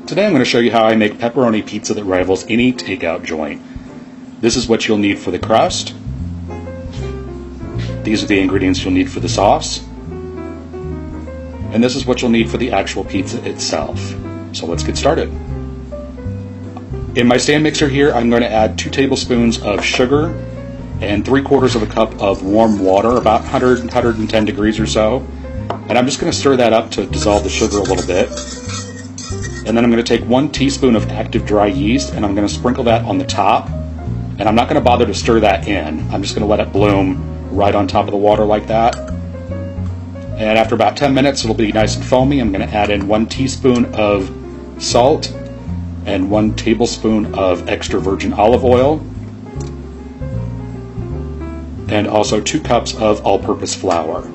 Today I'm going to show you how I make pepperoni pizza that rivals any takeout joint. This is what you'll need for the crust. These are the ingredients you'll need for the sauce. And this is what you'll need for the actual pizza itself. So let's get started. In my stand mixer here, I'm going to add 2 tablespoons of sugar and 3/4 of a cup of warm water, about 110 degrees or so. And I'm just going to stir that up to dissolve the sugar a little bit. And then I'm going to take 1 teaspoon of active dry yeast and I'm going to sprinkle that on the top. And I'm not going to bother to stir that in. I'm just going to let it bloom right on top of the water like that. And after about 10 minutes, it'll be nice and foamy. I'm going to add in 1 teaspoon of salt and 1 tablespoon of extra virgin olive oil. And also 2 cups of all-purpose flour.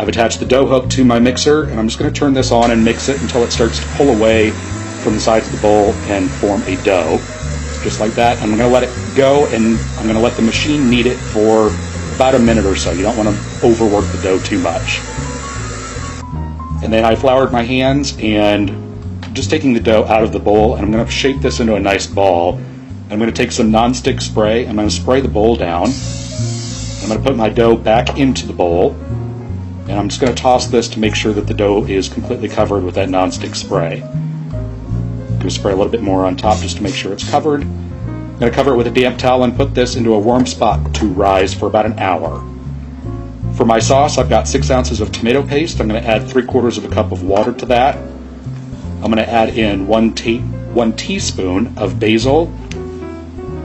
I've attached the dough hook to my mixer, and I'm just going to turn this on and mix it until it starts to pull away from the sides of the bowl and form a dough. Just like that. I'm going to let it go, and I'm going to let the machine knead it for about a minute or so. You don't want to overwork the dough too much. And then I floured my hands, and just taking the dough out of the bowl, and I'm going to shape this into a nice ball. I'm going to take some nonstick spray. I'm going to spray the bowl down. I'm going to put my dough back into the bowl. And I'm just going to toss this to make sure that the dough is completely covered with that nonstick spray. I'm going to spray a little bit more on top just to make sure it's covered. I'm going to cover it with a damp towel and put this into a warm spot to rise for about an hour. For my sauce, I've got 6 ounces of tomato paste. I'm going to add 3/4 of a cup of water to that. I'm going to add in 1 teaspoon of basil,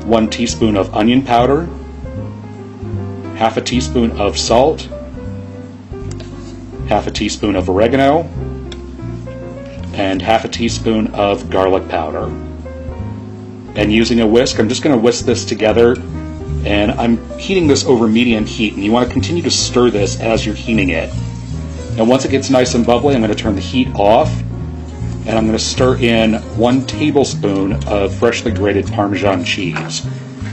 1 teaspoon of onion powder, half a teaspoon of salt, half a teaspoon of oregano, and half a teaspoon of garlic powder. And using a whisk, I'm just going to whisk this together, and I'm heating this over medium heat, and you want to continue to stir this as you're heating it. And once it gets nice and bubbly, I'm going to turn the heat off, and I'm going to stir in 1 tablespoon of freshly grated Parmesan cheese.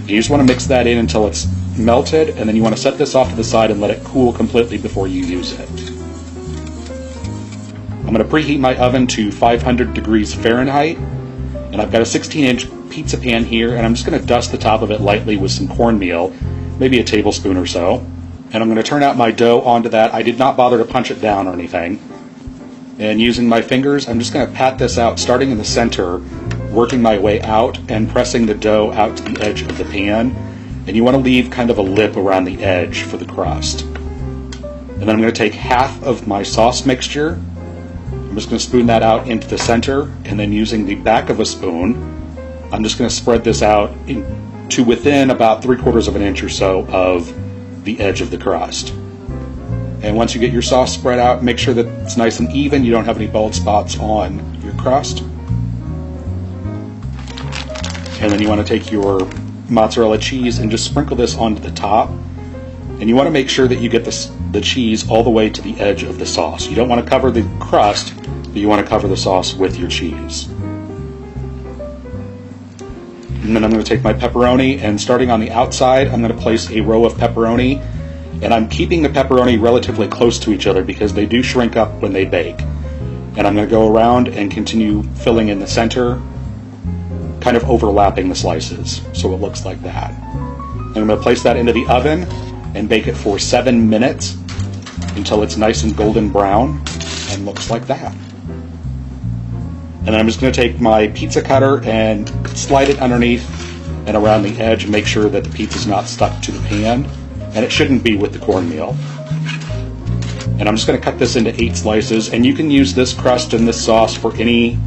You just want to mix that in until it's melted, and then you want to set this off to the side and let it cool completely before you use it. I'm going to preheat my oven to 500 degrees Fahrenheit, and I've got a 16-inch pizza pan here, and I'm just going to dust the top of it lightly with some cornmeal, maybe a tablespoon or so. And I'm going to turn out my dough onto that. I did not bother to punch it down or anything. And using my fingers, I'm just going to pat this out, starting in the center, working my way out, and pressing the dough out to the edge of the pan. And you want to leave kind of a lip around the edge for the crust. And then I'm going to take half of my sauce mixture. I'm just going to spoon that out into the center, and then using the back of a spoon, I'm just going to spread this out to within about 3/4 of an inch or so of the edge of the crust. And once you get your sauce spread out, make sure that it's nice and even. You don't have any bald spots on your crust. And then you want to take your mozzarella cheese and just sprinkle this onto the top. And you want to make sure that you get the cheese all the way to the edge of the sauce. You don't want to cover the crust, but you want to cover the sauce with your cheese. And then I'm going to take my pepperoni, and starting on the outside, I'm going to place a row of pepperoni. And I'm keeping the pepperoni relatively close to each other because they do shrink up when they bake. And I'm going to go around and continue filling in the center, kind of overlapping the slices, so it looks like that. And I'm going to place that into the oven and bake it for 7 minutes until it's nice and golden brown and looks like that. And then I'm just going to take my pizza cutter and slide it underneath and around the edge and make sure that the pizza's not stuck to the pan, and it shouldn't be with the cornmeal. And I'm just going to cut this into 8 slices, and you can use this crust and this sauce for any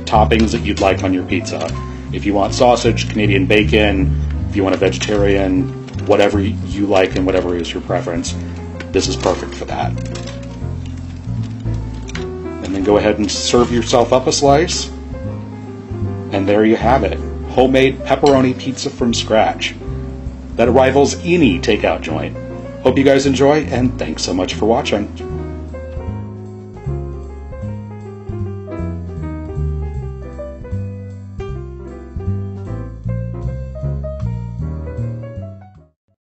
toppings that you'd like on your pizza. If you want sausage, Canadian bacon, if you want a vegetarian, whatever you like and whatever is your preference, this is perfect for that. And then go ahead and serve yourself up a slice, and there you have it. Homemade pepperoni pizza from scratch that rivals any takeout joint. Hope you guys enjoy, and thanks so much for watching.